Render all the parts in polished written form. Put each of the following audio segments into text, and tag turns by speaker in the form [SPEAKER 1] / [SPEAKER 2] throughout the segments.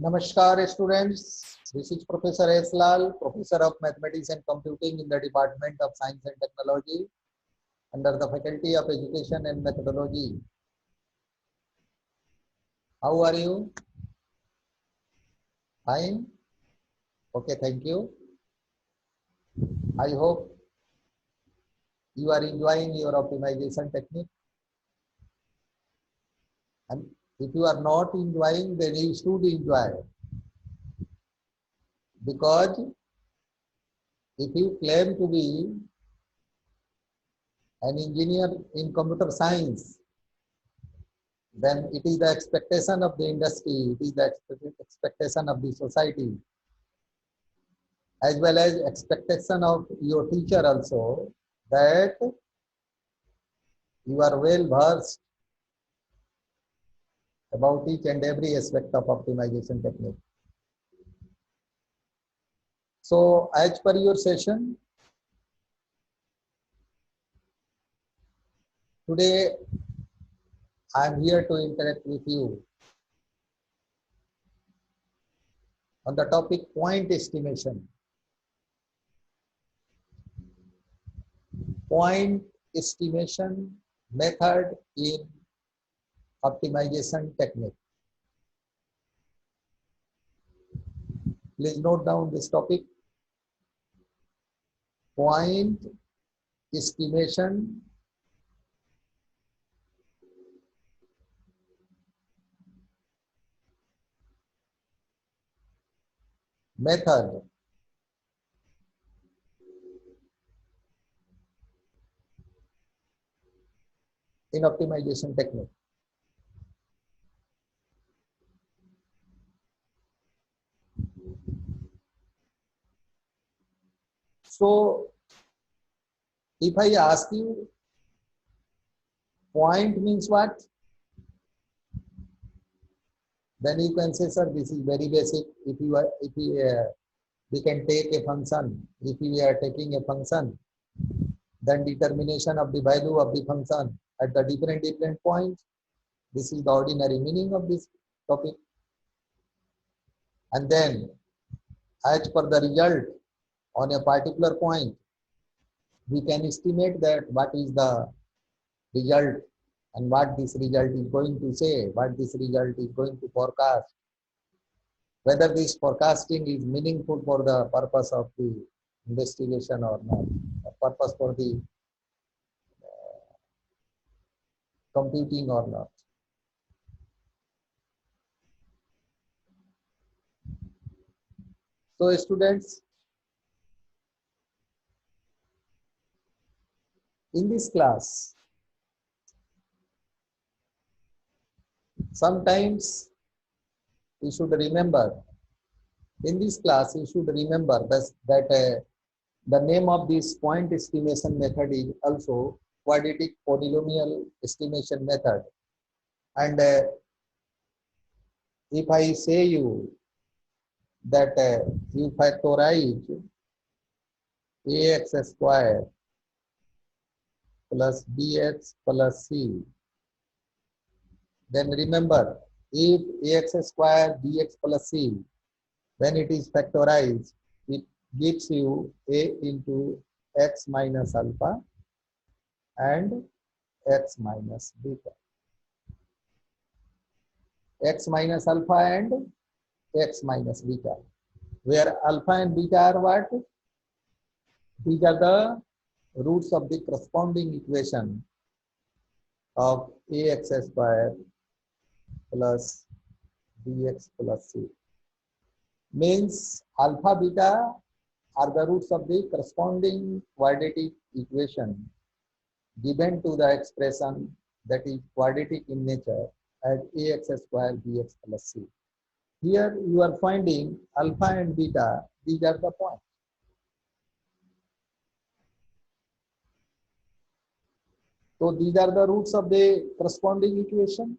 [SPEAKER 1] Namaskar students, this is Professor S. Lal, Professor of Mathematics and Computing in the Department of Science and Technology under the Faculty of Education and Methodology. How are you? Fine? Okay, thank you. I hope you are enjoying your optimization technique. And if you are not enjoying, then you should enjoy. Because if you claim to be an engineer in computer science, then it is the expectation of the industry, it is the expectation of the society, as well as expectation of your teacher also, that you are well versed about each and every aspect of optimization technique. So as per your session, today I am here to interact with you on the topic point estimation. Point estimation method in optimization technique. Please note down this topic. Point estimation method in optimization technique. So if I ask you, point means what? Then you can say, sir, this is very basic. We can take a function. If we are taking a function, then determination of the value of the function at the different points. This is the ordinary meaning of this topic. And then, as per the result on a particular point, we can estimate that what is the result and what this result is going to say, what this result is going to forecast, whether this forecasting is meaningful for the purpose of the investigation or not, the purpose for the computing or not. So students, in this class, sometimes you should remember, in this class you should remember that the name of this point estimation method is also quadratic polynomial estimation method. And if I say you that you factorize ax square plus bx plus c, then remember, if ax square bx plus c, when it is factorized, it gives you a into x minus alpha and x minus beta. X minus alpha and x minus beta, where alpha and beta are what? These are the roots of the corresponding equation of ax square plus bx plus c. Means alpha beta are the roots of the corresponding quadratic equation given to the expression that is quadratic in nature as ax square bx plus c. Here you are finding alpha and beta, these are the points. So these are the roots of the corresponding equation.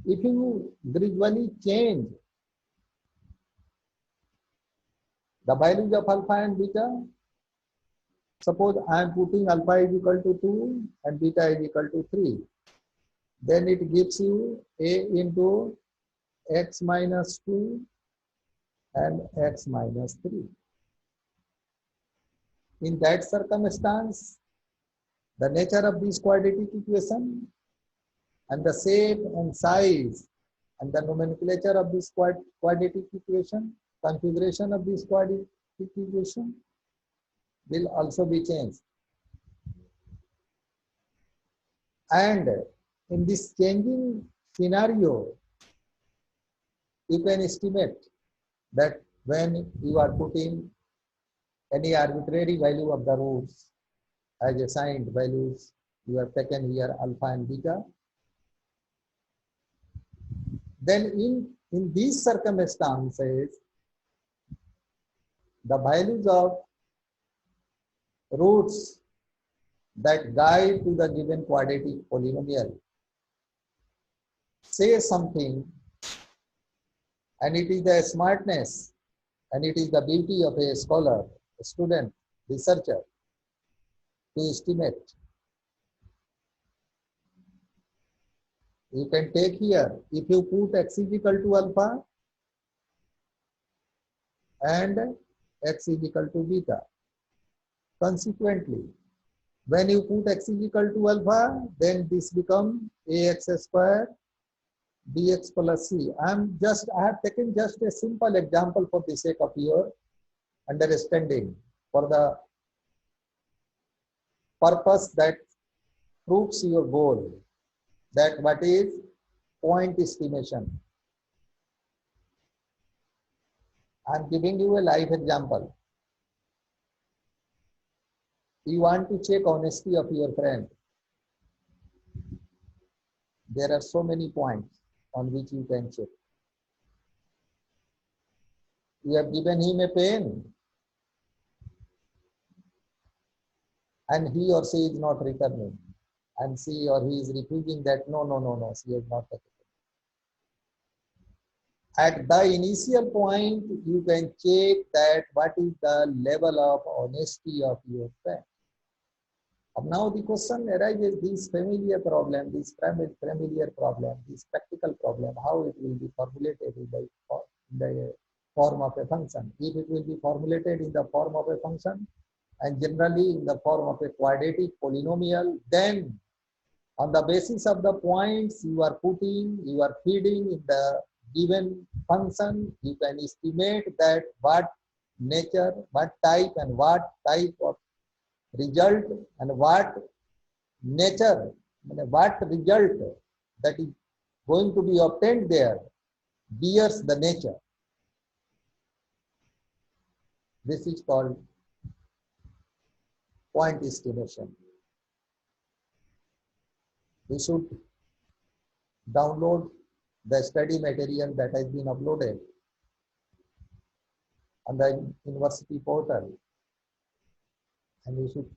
[SPEAKER 1] If you gradually change the values of alpha and beta, suppose I am putting alpha is equal to 2 and beta is equal to 3, then it gives you a into x minus 2 and x minus 3. In that circumstance, the nature of this quadratic equation and the shape and size and the nomenclature of this quadratic equation, configuration of this quadratic equation will also be changed. And in this changing scenario, you can estimate that when you are putting any arbitrary value of the roots as assigned values, you have taken here alpha and beta. Then in these circumstances, the values of roots that guide to the given quadratic polynomial say something, and it is the smartness and it is the beauty of a scholar, a student, researcher to estimate. You can take here, if you put x is equal to alpha and x is equal to beta. Consequently, when you put x is equal to alpha, then this becomes ax square dx plus c. I have taken just a simple example for the sake of your understanding, for the purpose that proves your goal, that what is point estimation. I am giving you a live example. You want to check honesty of your friend. There are so many points on which you can check. You have given him a pen and he or she is not returning, and she or he is refusing that no, she has not taken it. At the initial point, you can check that what is the level of honesty of your friend. Now the question arises, this familiar problem, this practical problem, how it will be formulated in the form of a function. If it will be formulated in the form of a function and generally in the form of a quadratic polynomial, then on the basis of the points you are putting, you are feeding in the given function, you can estimate that what nature, what type and what type of result and what nature, what result that is going to be obtained there bears the nature. This is called point estimation. We should download the study material that has been uploaded on the university portal, and we should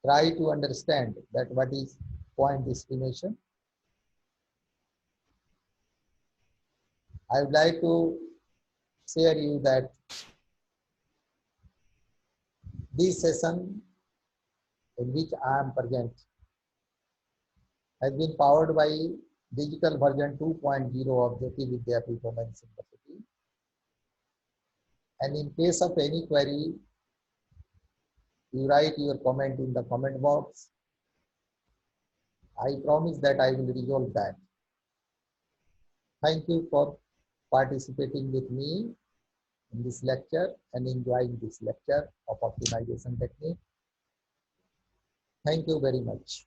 [SPEAKER 1] try to understand that what is point estimation. I would like to share you that this session in which I am present has been powered by digital version 2.0 of Jyoti Vidyapeeth Women's University. And in case of any query, you write your comment in the comment box. I promise that I will resolve that. Thank you for participating with me in this lecture and enjoying this lecture of optimization technique. Thank you very much.